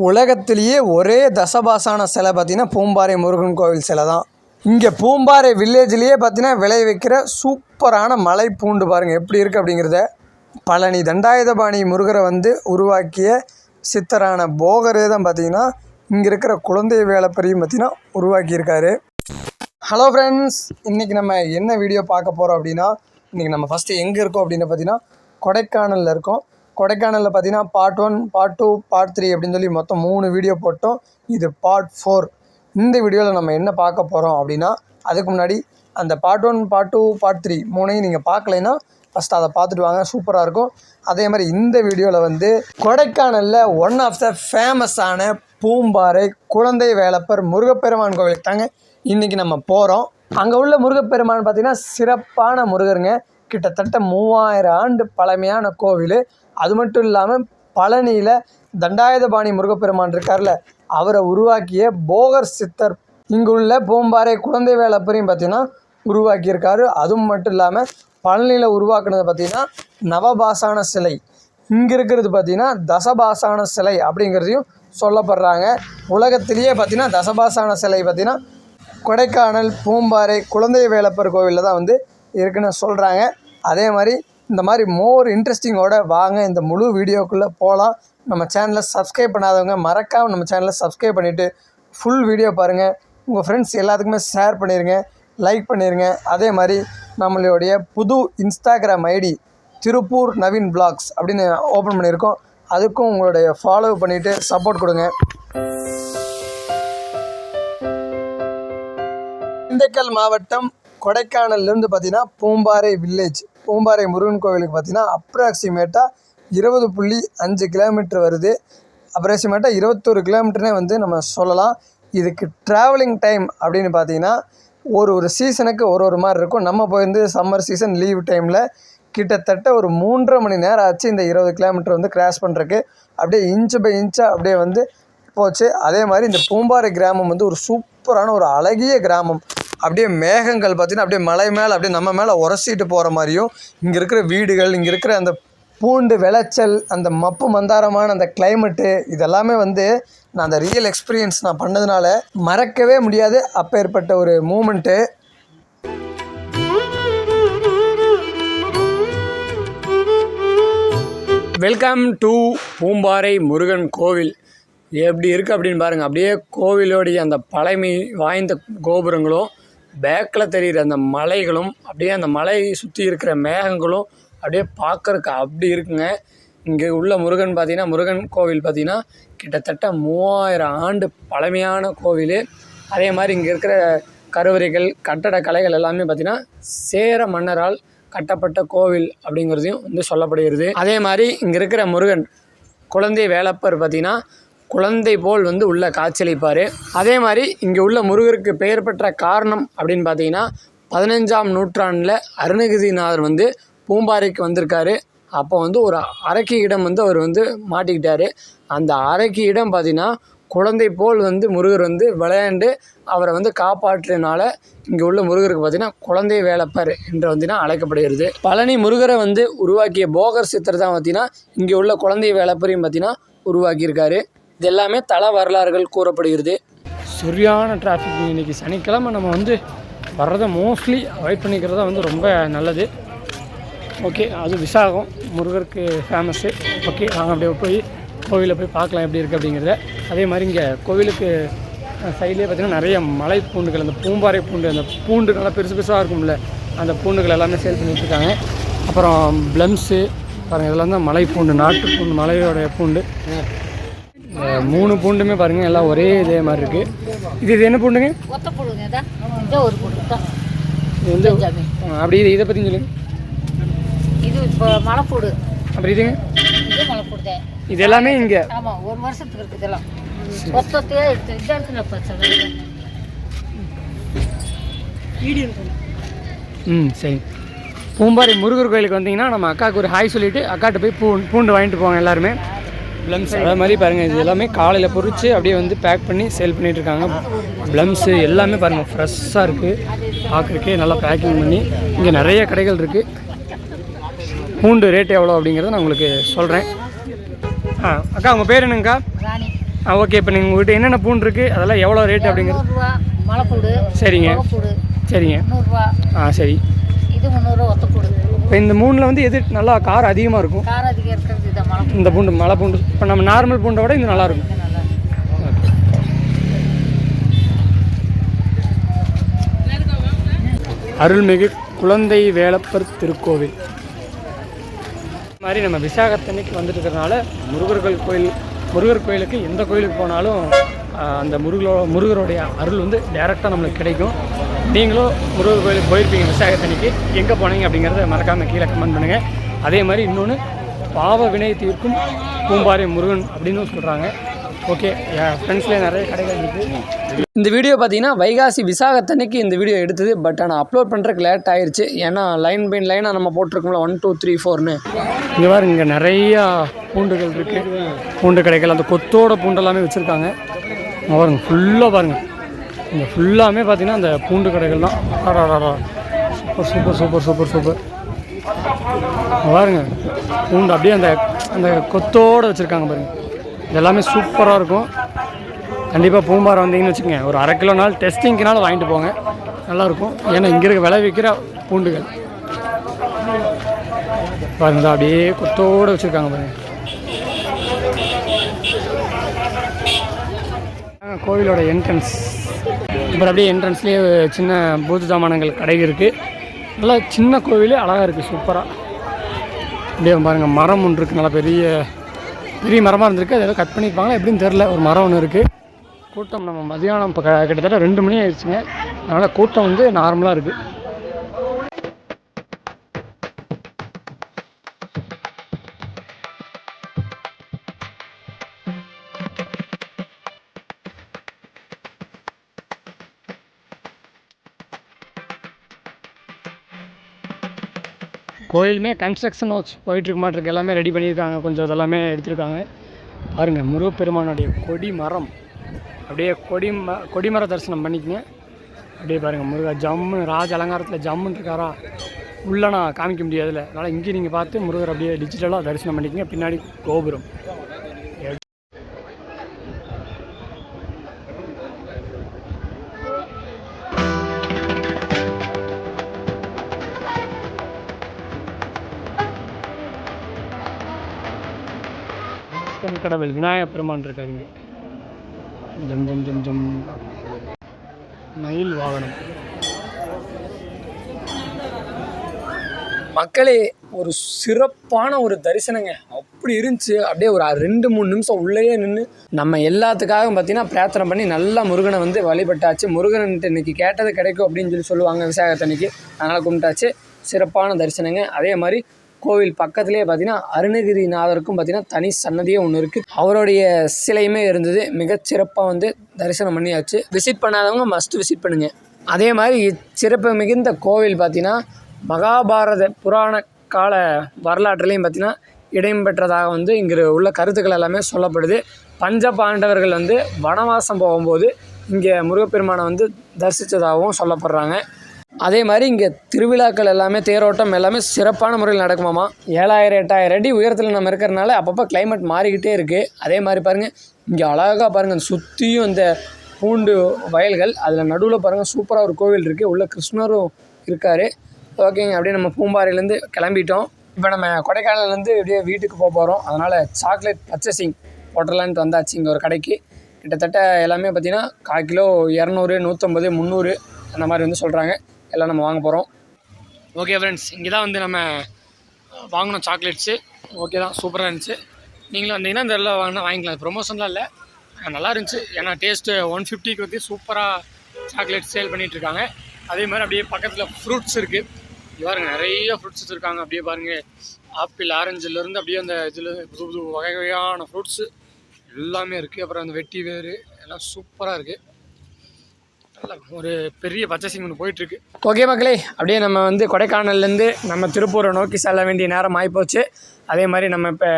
உலகத்திலேயே ஒரே தசபாசான சிலை பார்த்திங்கன்னா பூம்பாறை முருகன் கோவில் சிலை தான். இங்கே பூம்பாறை வில்லேஜ்லேயே பார்த்திங்கன்னா விளைவிக்கிற சூப்பரான மலை பூண்டு பாருங்கள் எப்படி இருக்குது அப்படிங்கிறத. பழனி தண்டாயுதபாணி முருகரை உருவாக்கிய சித்தரான போகரே தான் பார்த்திங்கன்னா இங்கே இருக்கிற குழந்தை வேலைப்பரையும் பார்த்திங்கன்னா உருவாக்கியிருக்காரு. ஹலோ ஃப்ரெண்ட்ஸ், இன்றைக்கி நம்ம என்ன வீடியோ பார்க்க போகிறோம் அப்படின்னா, இன்றைக்கி நம்ம ஃபஸ்ட்டு எங்கே இருக்கோம் அப்படின்னு பார்த்திங்கன்னா கொடைக்கானலில் இருக்கோம். கொடைக்கானலில் பார்த்திங்கன்னா பார்ட் 1, பார்ட் 2, பார்ட் 3 அப்படின்னு சொல்லி மொத்தம் 3 வீடியோ போட்டோம். இது பார்ட் 4. இந்த வீடியோவில் நம்ம என்ன பார்க்க போகிறோம் அப்படின்னா, அதுக்கு முன்னாடி அந்த பார்ட் 1, பார்ட் 2, பார்ட் 3 3ஐயும் நீங்கள் பார்க்கலைன்னா ஃபஸ்ட்டு அதை பார்த்துட்டு வாங்க, சூப்பராக இருக்கும். அதே மாதிரி இந்த வீடியோவில் கொடைக்கானலில் ஒன் ஆஃப் த ஃபேமஸான பூம்பாறை குழந்தை வேலப்பர் முருகப்பெருமான் கோவிலுக்கு தாங்க இன்றைக்கி நம்ம போகிறோம். அங்கே உள்ள முருகப்பெருமான் பார்த்திங்கன்னா சிறப்பான முருகருங்க. கிட்டத்தட்ட 3000 ஆண்டு பழமையான கோவில். அது மட்டும் இல்லாமல் பழனியில் தண்டாயுதபாணி முருகப்பெருமான் இருக்கார்ல, அவரை உருவாக்கிய போகர் சித்தர் இங்கு உள்ள பூம்பாறை குழந்தை வேலப்பரையும் பார்த்திங்கன்னா உருவாக்கியிருக்காரு. அதுவும் மட்டும் இல்லாமல் பழனியில் உருவாக்குனது பார்த்திங்கன்னா நவபாசான சிலை, இங்கே இருக்கிறது பார்த்திங்கன்னா தசபாசான சிலை அப்படிங்கிறதையும் சொல்லப்படுறாங்க. உலகத்திலேயே பார்த்திங்கன்னா தசபாசான சிலை பார்த்திங்கன்னா கொடைக்கானல் பூம்பாறை குழந்தை வேலப்பர் கோவிலில் தான் இருக்குன்னு சொல்கிறாங்க. அதே மாதிரி இந்த மாதிரி மோர் இன்ட்ரெஸ்டிங்கோட வாங்க இந்த முழு வீடியோக்குள்ளே போகலாம். நம்ம சேனலை சப்ஸ்கிரைப் பண்ணாதவங்க மறக்காமல் நம்ம சேனலை சப்ஸ்கிரைப் பண்ணிவிட்டு ஃபுல் வீடியோ பாருங்கள். உங்கள் ஃப்ரெண்ட்ஸ் எல்லாத்துக்குமே ஷேர் பண்ணிடுங்க, லைக் பண்ணிடுங்க. அதே மாதிரி நம்மளுடைய புது Instagram ID Tiruppur Naveen blocks அப்படின்னு ஓப்பன் பண்ணியிருக்கோம். அதுக்கும் உங்களுடைய ஃபாலோ பண்ணிவிட்டு சப்போர்ட் கொடுங்க. திண்டுக்கல் மாவட்டம் கொடைக்கானல்லேருந்து பார்த்திங்கன்னா பூம்பாறை வில்லேஜ், பூம்பாறை முருகன் கோவிலுக்கு பார்த்திங்கன்னா அப்ராக்சிமேட்டாக 20.5 கிலோமீட்டர் வருது. அப்ராக்சிமேட்டாக 21 கிலோமீட்டர்னே நம்ம சொல்லலாம். இதுக்கு ட்ராவலிங் டைம் அப்படின்னு பார்த்திங்கன்னா ஒரு சீசனுக்கு ஒரு மாதிரி இருக்கும். நம்ம போயிருந்து சம்மர் சீசன் லீவ் டைமில் கிட்டத்தட்ட ஒரு 3.5 மணி நேரம் ஆச்சு இந்த 20 கிலோமீட்டர் கிராஸ் பண்ணுறதுக்கு. அப்படியே இன்ச்சு பை இன்ச்சாக அப்படியே போச்சு. அதே மாதிரி இந்த பூம்பாறை கிராமம் ஒரு சூப்பரான ஒரு அழகிய கிராமம். அப்படியே மேகங்கள் பார்த்திங்கன்னா அப்படியே மலை மேலே அப்படியே நம்ம மேலே உரசிட்டு போகிற மாதிரியும், இங்கே இருக்கிற வீடுகள், இங்கே இருக்கிற அந்த பூண்டு விளைச்சல், அந்த மப்பு மந்தாரமான அந்த கிளைமேட்டு, இதெல்லாமே நான் அந்த ரியல் எக்ஸ்பீரியன்ஸ் நான் பண்ணதுனால மறக்கவே முடியாது. அப்பேற்பட்ட ஒரு moment. Welcome to Poombarai Murugan கோவில். எப்படி இருக்குது அப்படின்னு பாருங்கள். அப்படியே கோவிலோடைய அந்த பழமை வாய்ந்த கோபுரங்களும், பேக்கில் தெரிகிற அந்த மலைகளும், அப்படியே அந்த மலை சுற்றி இருக்கிற மேகங்களும் அப்படியே பார்க்குறக்கு அப்படி இருக்குங்க. இங்கே உள்ள முருகன் பார்த்திங்கன்னா, முருகன் கோவில் பார்த்திங்கன்னா கிட்டத்தட்ட 3000 ஆண்டு பழமையான கோவில். அதே மாதிரி இங்கே இருக்கிற கருவறைகள், கட்டடக்கலைகள் எல்லாமே பார்த்திங்கன்னா சேர மன்னரால் கட்டப்பட்ட கோவில் அப்படிங்கிறதையும் சொல்லப்படுகிறது. அதே மாதிரி இங்கே இருக்கிற முருகன் குழந்தை வேலப்பர் பார்த்திங்கன்னா குழந்தை போல் உள்ள காட்சியளிப்பார். அதே மாதிரி இங்கே உள்ள முருகருக்கு பெயர் பெற்ற காரணம் அப்படின்னு பார்த்தீங்கன்னா 15ஆம் நூற்றாண்டில் அருணகிரிநாதர் பூம்பாறைக்கு வந்திருக்காரு. அப்போ ஒரு அரக்கி இடம் அவர் மாட்டிக்கிட்டார். அந்த அரக்கி இடம் பார்த்திங்கன்னா குழந்தை போல் முருகர் விளையாண்டு அவரை காப்பாற்றினால இங்கே உள்ள முருகருக்கு பார்த்திங்கன்னா குழந்தை வேலப்பர் என்று அழைக்கப்படுகிறது. பழனி முருகரை உருவாக்கிய போகர் சித்தர் தான் பார்த்திங்கன்னா இங்கே உள்ள குழந்தை வேலப்பரையும் பார்த்திங்கன்னா உருவாக்கியிருக்காரு. இது எல்லாமே தல வரலாறுகள் கூறப்படுகிறது. சரியான டிராஃபிக். இன்றைக்கி சனிக்கிழமை நம்ம வர்றதை மோஸ்ட்லி அவாய்ட் பண்ணிக்கிறதா ரொம்ப நல்லது. ஓகே, அது விசாகம் முருகருக்கு ஃபேமஸ்ஸு. ஓகே, நாங்கள் அப்படியே போய் கோவிலில் போய் பார்க்கலாம் எப்படி இருக்குது அப்படிங்கிறத. அதே மாதிரி இங்கே கோவிலுக்கு சைட்லேயே பார்த்திங்கன்னா நிறைய மலை பூண்டுகள், அந்த பூம்பாறை பூண்டு, அந்த பூண்டு நல்லா பெருசு பெருசாக இருக்கும்ல, அந்த பூண்டுகள் எல்லாமே சேல் பண்ணிகிட்ருக்காங்க. அப்புறம் ப்ளம்ஸு பாருங்கள், இதெல்லாம் தான் மலை பூண்டு, நாட்டு பூண்டு, மலையோடைய பூண்டு. 3 பூண்டுமே பாருங்கள் எல்லாம் ஒரே இதே மாதிரி இருக்குது. இது என்ன பூண்டுங்க? இது அப்படி இதை பற்றி சொல்லுங்க. இது இப்போ மலைப்பூடு. அப்படி இதுங்க? இது மலைப்பூடு தான். இது எல்லாமே இங்கே? ஆமாம், 1 வருஷத்துக்கு இருக்குது இதெல்லாம். மொத்தத்தையே சரி. பூம்பாறை முருகர் கோயிலுக்கு வந்தீங்கன்னா நம்ம அக்காவுக்கு ஒரு ஹாய் சொல்லிவிட்டு அக்காட்ட போய் பூண்டு வாங்கிட்டு போவாங்க எல்லாருமே. ப்ளம்ஸ் அதே மாதிரி பாருங்கள், இது எல்லாமே காலையில் பொறிச்சு அப்படியே பேக் பண்ணி சேல் பண்ணிகிட்ருக்காங்க. ப்ளம்ஸு எல்லாமே பாருங்கள் ஃப்ரெஷ்ஷாக இருக்குது, பார்க்குறக்கே நல்லா பேக்கிங் பண்ணி. இங்கே நிறைய கடைகள் இருக்குது. பூண்டு ரேட் எவ்வளோ அப்படிங்கிறத நான் உங்களுக்கு சொல்கிறேன். அக்கா உங்கள் பேர் என்னங்கக்கா? ஓகே. இப்போ நீங்கள் உங்கள்கிட்ட என்னென்ன பூண்டு இருக்குது, அதெல்லாம் எவ்வளோ ரேட் அப்படிங்கிறது? 200 மலைப்பூடு. சரிங்க பூடு சரிங்க. 300. சரி. இது 300 ஒத்தப்பூடு. இப்போ இந்த மூணில் வந்து எது நல்லா காரம் அதிகமாக இருக்கும்? காரம் அதிகம் இருக்கிறது இதை மலை இந்த பூண்டு, மலை பூண்டு. இப்போ நம்ம நார்மல் பூண்டை விட இது நல்லாயிருக்கும். நல்லா அருள்மிகு குழந்தை வேலப்பர் திருக்கோவில் மாதிரி நம்ம விசாகத்தன்னைக்கு வந்துட்டு இருக்கிறனால முருகர் கோயிலுக்கு எந்த கோயிலுக்கு போனாலும் அந்த முருகருடைய அருள் வந்து டைரெக்டாக நம்மளுக்கு கிடைக்கும். நீங்களும் முருகர் கோயிலுக்கு போயிருப்பீங்க விசாகத்தன்னைக்கு, எங்கே போனீங்க அப்படிங்கிறத மறக்காமல் கீழே கமெண்ட் பண்ணுங்கள். அதே மாதிரி இன்னொன்று பாவ வினை தீர்க்கும் பூம்பாறை முருகன் அப்படின்னு சொல்கிறாங்க. ஓகே, என் ஃப்ரெண்ட்ஸ்லேயே நிறைய கடைகள் இருக்குது. இந்த வீடியோ பார்த்தீங்கன்னா வைகாசி விசாகத்தன்னைக்கு இந்த வீடியோ எடுத்தது. பட் ஆனால் அப்லோட் பண்ணுறதுக்கு லேட் ஆயிடுச்சு. ஏன்னா லைன் பை லைனாக நம்ம போட்டிருக்கோம்ல 1 2 3 4ன்னு. இங்கே பாருங்க, இங்கே நிறையா பூண்டுகள் இருக்குது, பூண்டு கடைகள். அந்த கொத்தோட பூண்டெல்லாமே வச்சுருக்காங்க. பாருங்க, ஃபுல்லாக பாருங்கள், இங்கே ஃபுல்லாமே பார்த்தீங்கன்னா அந்த பூண்டு கடைகள் தான். Super super super super super. பாருங்க, பூண்டு அப்படியே அந்த அந்த கொத்தோடு வச்சுருக்காங்க பாருங்கள். இதெல்லாமே சூப்பராக இருக்கும். கண்டிப்பாக பூம்பாறை வந்தீங்கன்னு வச்சுக்கோங்க, ஒரு 1/2 கிலோனாலும் டெஸ்டிங்க்குனாலும் வாங்கிட்டு போங்க, நல்லாயிருக்கும். ஏன்னா இங்கே இருக்க விளைவிக்கிற பூண்டுகள் பாருங்க, அப்படியே கொத்தோடு வச்சுருக்காங்க பாருங்க. கோவிலோட என்ட்ரன்ஸ். அப்புறம் அப்படியே என்ட்ரன்ஸ்லேயே சின்ன பூஜை சாமானங்கள் கடை இருக்குது. நல்லா சின்ன கோவில், அழகாக இருக்குது, சூப்பராக. அப்படியே பாருங்கள், மரம் ஒன்று இருக்குது, நல்லா பெரிய பெரிய மரமாக இருந்திருக்கு. அதை ஏதோ கட் பண்ணியிருப்பாங்களா எப்படின்னு தெரில. ஒரு மரம் ஒன்று இருக்குது. கூட்டம் நம்ம மதியானம் இப்போ கிட்டத்தட்ட 2 மணி ஆயிடுச்சுங்க. அதனால் கூட்டம் வந்து நார்மலாக இருக்குது. கோயிலுமே கன்ஸ்ட்ரக்ஷன் ஒர்க்ஸ் போயிட்டுருக்கு மாட்டிருக்கு. எல்லாமே ரெடி பண்ணியிருக்காங்க, கொஞ்சம் இதெல்லாமே எடுத்துருக்காங்க. பாருங்கள், முருகப்பெருமானுடைய கொடி மரம். அப்படியே கொடிமர தரிசனம் பண்ணிக்கங்க. அப்படியே பாருங்கள், முருகா ஜம்மு ராஜ அலங்காரத்தில் ஜம்முன்னு இருக்காரா. உள்ளே நான் காமிக்க முடியாதுல்ல, அதனால் இங்கே நீங்கள் பார்த்து முருகர் அப்படியே டிஜிட்டலாக தரிசனம் பண்ணிக்கங்க. பின்னாடி கோபுரம். கடவுள் விநாயகப் பெருமான் இருக்காருங்க. ஜம் ஜம் ஜம் ஜம். மயில் வாகனம். மக்களே, ஒரு சிறப்பான ஒரு தரிசனங்க. அப்படி இருந்துச்சு. அப்படியே ஒரு 2-3 நிமிஷம் உள்ளேயே நின்று நம்ம எல்லாத்துக்காக பார்த்தீங்கன்னா பிரார்த்தனை பண்ணி நல்லா முருகனை வந்து வழிபட்டாச்சு. முருகன்ட்டு இன்னைக்கு கேட்டது கிடைக்கும் அப்படின்னு சொல்லுவாங்க விசாகத்தன்னைக்கு. அதனால் கும்பிட்டாச்சு. சிறப்பான தரிசனங்க. அதே மாதிரி கோவில் பக்கத்துலேயே பார்த்தீங்கன்னா அருணகிரிநாதருக்கும் பார்த்தீங்கன்னா தனி சன்னதியே ஒன்று இருக்குது. அவருடைய சிலையுமே இருந்தது. மிகச்சிறப்பாக வந்து தரிசனம் பண்ணியாச்சு. விசிட் பண்ணாதவங்க மஸ்ட் விசிட் பண்ணுங்கள். அதே மாதிரி சிறப்பு மிகுந்த கோவில் பார்த்தீங்கன்னா மகாபாரத புராண கால வரலாற்றுலேயும் பார்த்தீங்கன்னா இடம்பெற்றதாக வந்து இங்கே உள்ள கருத்துக்கள் எல்லாமே சொல்லப்படுது. பஞ்ச பாண்டவர்கள் வந்து வனவாசம் போகும்போது இங்கே முருகப்பெருமானை வந்து தரிசித்ததாகவும் சொல்லப்படுறாங்க. அதே மாதிரி இங்கே திருவிழாக்கள் எல்லாமே, தேரோட்டம் எல்லாமே சிறப்பான முறையில் நடக்குமாமா. 7000-8000 அடி உயரத்தில் நம்ம இருக்கிறனால அப்பப்போ கிளைமேட் மாறிக்கிட்டே இருக்குது. அதே மாதிரி பாருங்கள், இங்கே அழகாக பாருங்கள், சுற்றியும் இந்த பூண்டு வயல்கள், அதில் நடுவில் பாருங்கள் சூப்பராக ஒரு கோவில் இருக்குது. உள்ள கிருஷ்ணரும் இருக்கார். ஓகேங்க, அப்படியே நம்ம பூம்பாறையிலேருந்து கிளம்பிட்டோம். இப்போ நம்ம கொடைக்கானல்லேருந்து அப்படியே வீட்டுக்கு போகிறோம். அதனால் சாக்லேட் பர்ச்சேசிங் போட்டலான்ட்டு வந்தாச்சு இங்கே ஒரு கடைக்கு. கிட்டத்தட்ட எல்லாமே பார்த்திங்கன்னா 1/4 கிலோ 200, 150, 300 அந்த மாதிரி வந்து சொல்கிறாங்க. எல்லாம் நம்ம வாங்க போகிறோம். ஓகே ஃப்ரெண்ட்ஸ், இங்கே தான் வந்து நம்ம வாங்கினோம் சாக்லேட்ஸு. ஓகே தான், சூப்பராக இருந்துச்சு. நீங்களும் வந்தீங்கன்னா இந்த எல்லாம் வாங்கிக்கலாம். ப்ரொமோஷன்லாம் இல்லை, நல்லா இருந்துச்சு. ஏன்னா டேஸ்ட்டு 150க்கு வந்து சூப்பராக சாக்லேட் சேல் பண்ணிகிட்ருக்காங்க. அதே மாதிரி அப்படியே பக்கத்தில் ஃப்ரூட்ஸ் இருக்குது. இது பாருங்கள், நிறைய ஃப்ரூட்ஸ் வச்சுருக்காங்க. அப்படியே பாருங்கள், ஆப்பிள் ஆரஞ்சுலேருந்து அப்படியே அந்த இதில் புது புது வகை வகையான ஃப்ரூட்ஸு எல்லாமே இருக்குது. அப்புறம் அந்த வெட்டி வேறு எல்லாம் சூப்பராக இருக்குது. ஒரு பெரிய பர்ச்சேசிங் ஒன்று போயிட்டுருக்கு. ஓகே மக்களே, அப்படியே நம்ம வந்து கொடைக்கானல்லேருந்து நம்ம திருப்பூரை நோக்கி செல்ல வேண்டிய நேரம் ஆகிப்போச்சு. அதே மாதிரி நம்ம இப்போ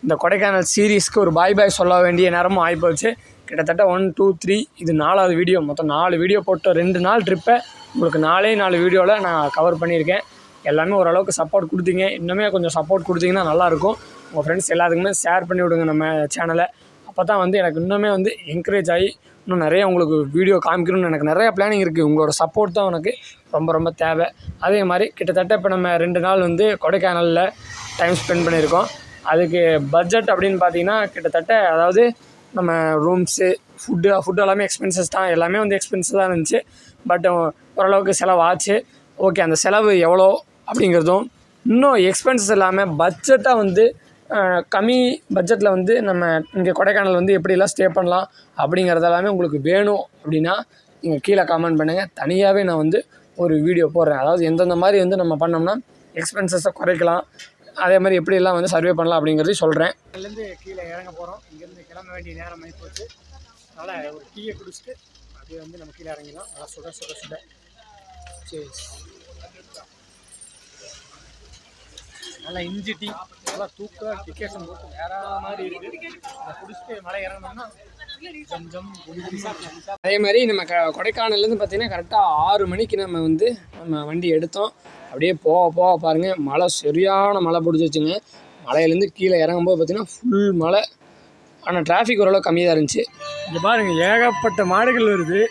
இந்த கொடைக்கானல் சீரீஸ்க்கு ஒரு பாய் சொல்ல வேண்டிய நேரமும் ஆகிப்போச்சு. கிட்டத்தட்ட 1 2 3 இது 4வது வீடியோ. மொத்தம் 4 வீடியோ போட்டு 2 நாள் ட்ரிப்பை உங்களுக்கு 4 வீடியோவில் நான் கவர் பண்ணியிருக்கேன். எல்லாமே ஓரளவுக்கு சப்போர்ட் கொடுத்தீங்க. இன்னுமே கொஞ்சம் சப்போர்ட் கொடுத்தீங்கன்னா நல்லாயிருக்கும். உங்கள் ஃப்ரெண்ட்ஸ் எல்லாத்துக்குமே ஷேர் பண்ணி விடுங்க நம்ம சேனலை. அப்போ தான் வந்து எனக்கு இன்னுமே வந்து என்கரேஜ் ஆகி இன்னும் நிறைய உங்களுக்கு வீடியோ காமிக்கணும்னு எனக்கு நிறையா பிளானிங் இருக்குது. உங்களோட சப்போர்ட் தான் எனக்கு ரொம்ப ரொம்ப தேவை. அதே மாதிரி கிட்டத்தட்ட இப்போ நம்ம 2 நாள் வந்து கொடைக்கானலில் டைம் ஸ்பெண்ட் பண்ணியிருக்கோம். அதுக்கு பட்ஜெட் அப்படின்னு பார்த்தீங்கன்னா கிட்டத்தட்ட அதாவது நம்ம ரூம்ஸு ஃபுட்டு எல்லாமே எக்ஸ்பென்சஸ் தான். எல்லாமே வந்து எக்ஸ்பென்சிவ் தான் இருந்துச்சு. பட் ஓரளவுக்கு செலவாச்சு. ஓகே, அந்த செலவு எவ்வளோ அப்படிங்கிறதும் இன்னும் எக்ஸ்பென்சஸ் இல்லாமல் பட்ஜெட்டாக வந்து கம்மி பட்ஜெட்டில் வந்து நம்ம இங்கே கொடைக்கானல் வந்து எப்படிலாம் ஸ்டே பண்ணலாம் அப்படிங்கிறதெல்லாமே உங்களுக்கு வேணும் அப்படின்னா நீங்கள் கீழே கமெண்ட் பண்ணுங்கள். தனியாகவே நான் வந்து ஒரு வீடியோ போடுறேன். அதாவது எந்தெந்த மாதிரி வந்து நம்ம பண்ணோம்னா எக்ஸ்பென்சஸை குறைக்கலாம், அதே மாதிரி எப்படிலாம் வந்து சர்வே பண்ணலாம் அப்படிங்கிறதையும் சொல்கிறேன். இதுலேருந்து கீழே இறங்க போகிறோம். இங்கேருந்து கிளம்ப வேண்டிய நேரம் ஆகி போச்சு. அதனால் ஒரு டீயை குடிச்சிட்டு அப்படியே வந்து நம்ம கீழே இறங்கிடலாம். நல்லா சுட சரி, நல்லா இஞ்சி டீ, நல்லா தூக்க டிக்கேஷன் போட்டு வேற மாதிரி இருக்குது. அதை குடிச்சிட்டு மலை இறங்கணும்னா கொஞ்சம் அதே மாதிரி நம்ம கொடைக்கானல்லேருந்து பார்த்திங்கன்னா கரெக்டாக 6 மணிக்கு நம்ம வண்டி எடுத்தோம். அப்படியே போக பாருங்கள், மழை சரியான மழை பிடிச்சிருச்சுங்க. மலையிலேருந்து கீழே இறங்கும்போது பார்த்திங்கன்னா ஃபுல் மழை. ஆனால் டிராஃபிக் ஓரளவு கம்மியாக தான் இருந்துச்சு. இங்கே பாருங்கள், ஏகப்பட்ட மாடுகள் வருது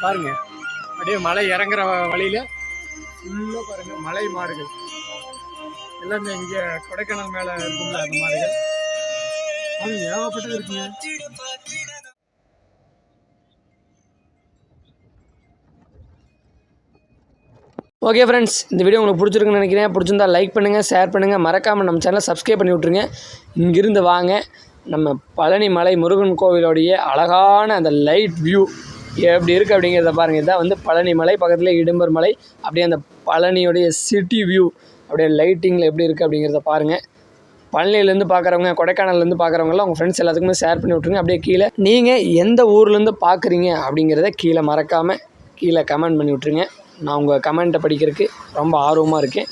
பாருங்கள். அப்படியே மலை இறங்குற வழியில் ஃபுல்லாக பாருங்கள் மலை மாடுகள் எல்லாமே இங்கே கொடைக்கானல் மேலே இருக்கும்ல அந்த மாடுகள். அது ஏகப்பட்டது இருக்குங்க. ஓகே ஃப்ரெண்ட்ஸ், இந்த வீடியோ உங்களுக்கு பிடிச்சிருக்குன்னு நினைக்கிறேன். பிடிச்சிருந்தா லைக் பண்ணுங்கள், ஷேர் பண்ணுங்கள், மறக்காமல் நம்ம சேனலை சப்ஸ்கிரைப் பண்ணி விட்ருங்க. இங்கிருந்து வாங்க நம்ம பழனி மலை முருகன் கோவிலோடைய அழகான அந்த லைட் வியூ எப்படி இருக்குது அப்படிங்கிறத பாருங்கள். இதான் வந்து பழனி மலை, பக்கத்தில் இடும்பர் மலை. அப்படியே அந்த பழனியோடைய சிட்டி வியூ அப்படியே லைட்டிங்கில் எப்படி இருக்குது அப்படிங்கிறத பாருங்கள். பழனியிலேருந்து பார்க்குறவங்க, கொடைக்கானல்லேருந்து பார்க்குறவங்களாம் உங்கள் ஃப்ரெண்ட்ஸ் எல்லாத்துக்குமே ஷேர் பண்ணி விட்ருங்க. அப்படியே கீழே நீங்கள் எந்த ஊர்லேருந்து பார்க்குறீங்க அப்படிங்கிறத கீழே மறக்காமல் கீழே கமெண்ட் பண்ணி விட்ருங்க. நான் உங்கள் கமெண்ட்டை படிக்கிறதுக்கு ரொம்ப ஆர்வமாக இருக்கேன்.